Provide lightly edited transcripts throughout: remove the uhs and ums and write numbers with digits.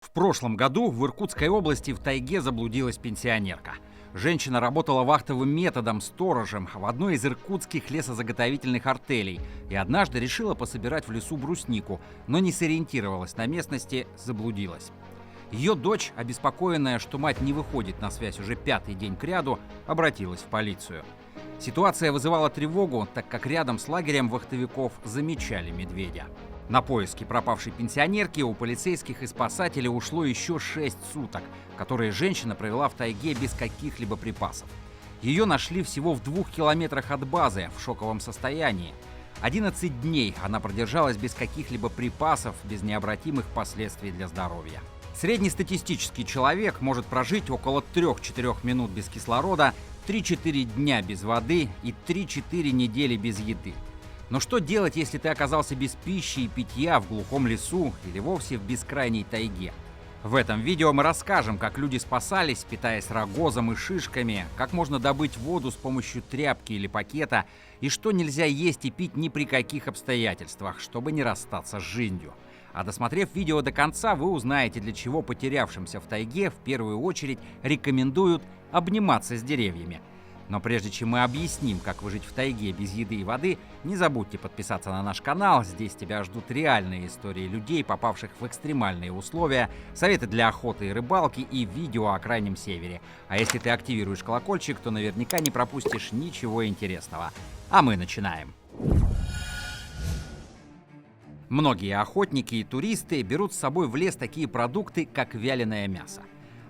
В прошлом году в Иркутской области в тайге заблудилась пенсионерка. Женщина работала вахтовым методом, сторожем в одной из иркутских лесозаготовительных артелей и однажды решила пособирать в лесу бруснику, но не сориентировалась на местности, заблудилась. Ее дочь, обеспокоенная, что мать не выходит на связь уже пятый день кряду, обратилась в полицию. Ситуация вызывала тревогу, так как рядом с лагерем вахтовиков замечали медведя. На поиски пропавшей пенсионерки у полицейских и спасателей ушло еще 6 суток, которые женщина провела в тайге без каких-либо припасов. Ее нашли всего в 2 километрах от базы в шоковом состоянии. 11 дней она продержалась без каких-либо припасов, без необратимых последствий для здоровья. Среднестатистический человек может прожить около 3-4 минут без кислорода, 3-4 дня без воды и 3-4 недели без еды. Но что делать, если ты оказался без пищи и питья в глухом лесу или вовсе в бескрайней тайге? В этом видео мы расскажем, как люди спасались, питаясь рогозом и шишками, как можно добыть воду с помощью тряпки или пакета, и что нельзя есть и пить ни при каких обстоятельствах, чтобы не расстаться с жизнью. А досмотрев видео до конца, вы узнаете, для чего потерявшимся в тайге в первую очередь рекомендуют обниматься с деревьями. Но прежде чем мы объясним, как выжить в тайге без еды и воды, не забудьте подписаться на наш канал. Здесь тебя ждут реальные истории людей, попавших в экстремальные условия, советы для охоты и рыбалки и видео о Крайнем Севере. А если ты активируешь колокольчик, то наверняка не пропустишь ничего интересного. А мы начинаем. Многие охотники и туристы берут с собой в лес такие продукты, как вяленое мясо.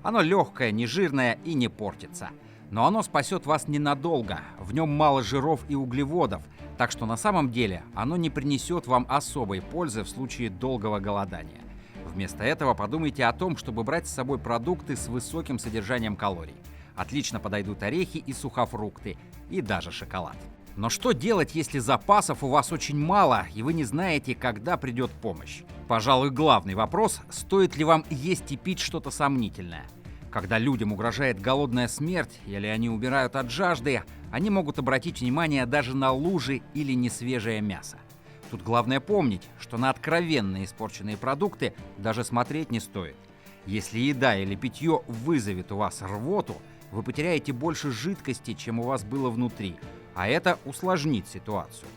Оно легкое, нежирное и не портится. Но оно спасет вас ненадолго, в нем мало жиров и углеводов, так что на самом деле оно не принесет вам особой пользы в случае долгого голодания. Вместо этого подумайте о том, чтобы брать с собой продукты с высоким содержанием калорий. Отлично подойдут орехи и сухофрукты, и даже шоколад. Но что делать, если запасов у вас очень мало, и вы не знаете, когда придет помощь? Пожалуй, главный вопрос – стоит ли вам есть и пить что-то сомнительное? Когда людям угрожает голодная смерть или они умирают от жажды, они могут обратить внимание даже на лужи или несвежее мясо. Тут главное помнить, что на откровенно испорченные продукты даже смотреть не стоит. Если еда или питье вызовет у вас рвоту, вы потеряете больше жидкости, чем у вас было внутри, а это усложнит ситуацию.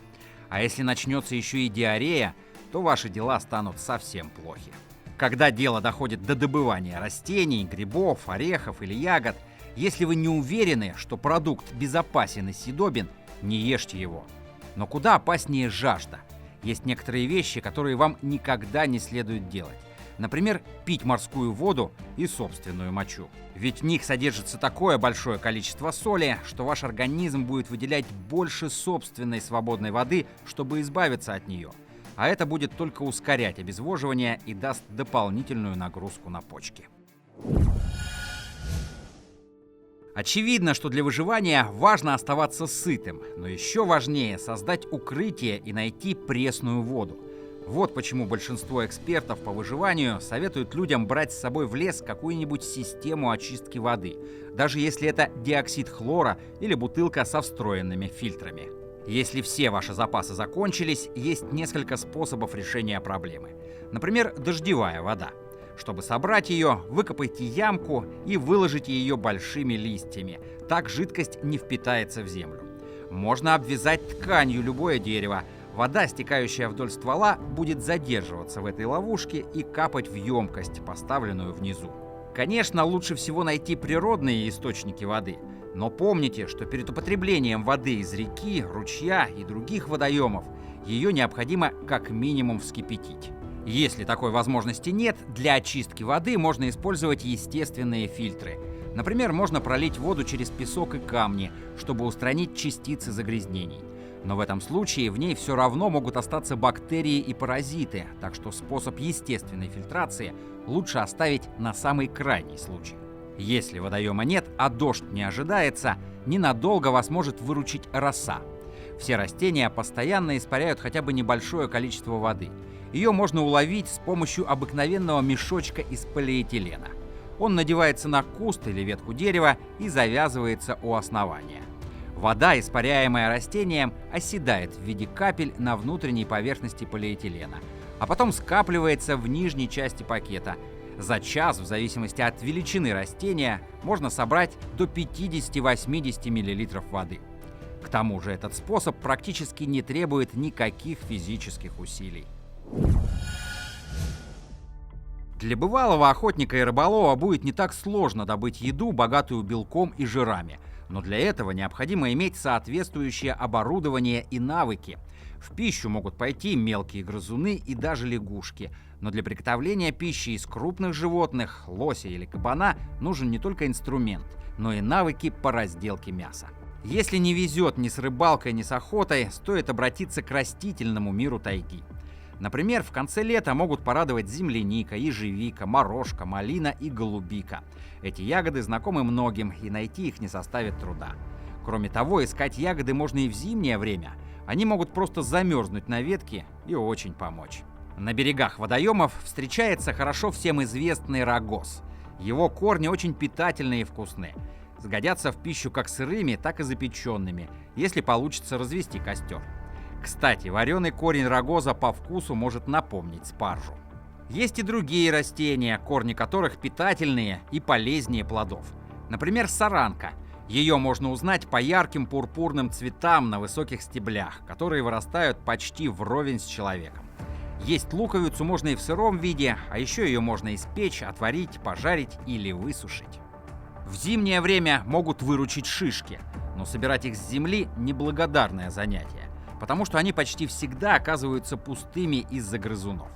А если начнется еще и диарея, то ваши дела станут совсем плохи. Когда дело доходит до добывания растений, грибов, орехов или ягод, если вы не уверены, что продукт безопасен и съедобен, не ешьте его. Но куда опаснее жажда. Есть некоторые вещи, которые вам никогда не следует делать. Например, пить морскую воду и собственную мочу. Ведь в них содержится такое большое количество соли, что ваш организм будет выделять больше собственной свободной воды, чтобы избавиться от нее. А это будет только ускорять обезвоживание и даст дополнительную нагрузку на почки. Очевидно, что для выживания важно оставаться сытым, но еще важнее создать укрытие и найти пресную воду. Вот почему большинство экспертов по выживанию советуют людям брать с собой в лес какую-нибудь систему очистки воды, даже если это диоксид хлора или бутылка со встроенными фильтрами. Если все ваши запасы закончились, есть несколько способов решения проблемы. Например, дождевая вода. Чтобы собрать ее, выкопайте ямку и выложите ее большими листьями. Так жидкость не впитается в землю. Можно обвязать тканью любое дерево. Вода, стекающая вдоль ствола, будет задерживаться в этой ловушке и капать в емкость, поставленную внизу. Конечно, лучше всего найти природные источники воды. Но помните, что перед употреблением воды из реки, ручья и других водоемов ее необходимо как минимум вскипятить. Если такой возможности нет, для очистки воды можно использовать естественные фильтры. Например, можно пролить воду через песок и камни, чтобы устранить частицы загрязнений. Но в этом случае в ней все равно могут остаться бактерии и паразиты, так что способ естественной фильтрации лучше оставить на самый крайний случай. Если водоема нет, а дождь не ожидается, ненадолго вас может выручить роса. Все растения постоянно испаряют хотя бы небольшое количество воды. Ее можно уловить с помощью обыкновенного мешочка из полиэтилена. Он надевается на куст или ветку дерева и завязывается у основания. Вода, испаряемая растением, оседает в виде капель на внутренней поверхности полиэтилена, а потом скапливается в нижней части пакета. За час, в зависимости от величины растения, можно собрать до 50-80 мл воды. К тому же этот способ практически не требует никаких физических усилий. Для бывалого охотника и рыболова будет не так сложно добыть еду, богатую белком и жирами. Но для этого необходимо иметь соответствующее оборудование и навыки. В пищу могут пойти мелкие грызуны и даже лягушки. Но для приготовления пищи из крупных животных, лося или кабана, нужен не только инструмент, но и навыки по разделке мяса. Если не везет ни с рыбалкой, ни с охотой, стоит обратиться к растительному миру тайги. Например, в конце лета могут порадовать земляника, ежевика, морожка, малина и голубика. Эти ягоды знакомы многим, и найти их не составит труда. Кроме того, искать ягоды можно и в зимнее время. Они могут просто замерзнуть на ветке и очень помочь. На берегах водоемов встречается хорошо всем известный рогоз. Его корни очень питательные и вкусные. Сгодятся в пищу как сырыми, так и запеченными, если получится развести костер. Кстати, вареный корень рогоза по вкусу может напомнить спаржу. Есть и другие растения, корни которых питательные и полезнее плодов. Например, саранка. Ее можно узнать по ярким пурпурным цветам на высоких стеблях, которые вырастают почти вровень с человеком. Есть луковицу можно и в сыром виде, а еще ее можно испечь, отварить, пожарить или высушить. В зимнее время могут выручить шишки, но собирать их с земли – неблагодарное занятие, потому что они почти всегда оказываются пустыми из-за грызунов.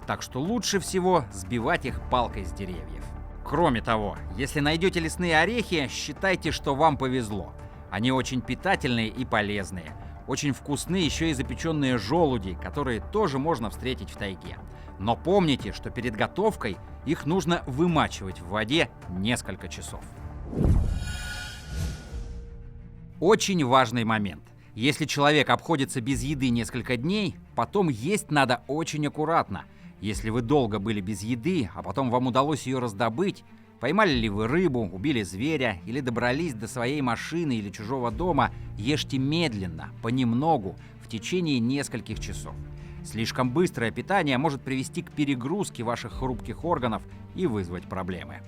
Так что лучше всего сбивать их палкой с деревьев. Кроме того, если найдете лесные орехи, считайте, что вам повезло. Они очень питательные и полезные. Очень вкусны еще и запеченные желуди, которые тоже можно встретить в тайге. Но помните, что перед готовкой их нужно вымачивать в воде несколько часов. Очень важный момент. Если человек обходится без еды несколько дней, потом есть надо очень аккуратно. Если вы долго были без еды, а потом вам удалось ее раздобыть, поймали ли вы рыбу, убили зверя или добрались до своей машины или чужого дома, ешьте медленно, понемногу, в течение нескольких часов. Слишком быстрое питание может привести к перегрузке ваших хрупких органов и вызвать проблемы.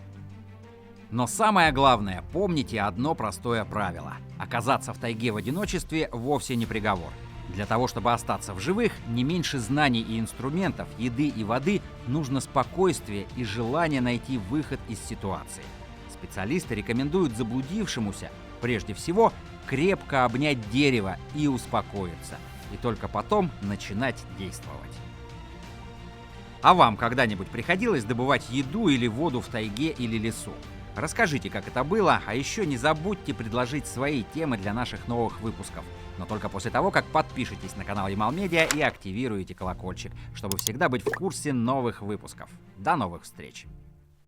Но самое главное, помните одно простое правило. Оказаться в тайге в одиночестве вовсе не приговор. Для того, чтобы остаться в живых, не меньше знаний и инструментов, еды и воды, нужно спокойствие и желание найти выход из ситуации. Специалисты рекомендуют заблудившемуся, прежде всего, крепко обнять дерево и успокоиться, и только потом начинать действовать. А вам когда-нибудь приходилось добывать еду или воду в тайге или лесу? Расскажите, как это было, а еще не забудьте предложить свои темы для наших новых выпусков. Но только после того, как подпишетесь на канал Ямал-Медиа и активируете колокольчик, чтобы всегда быть в курсе новых выпусков. До новых встреч!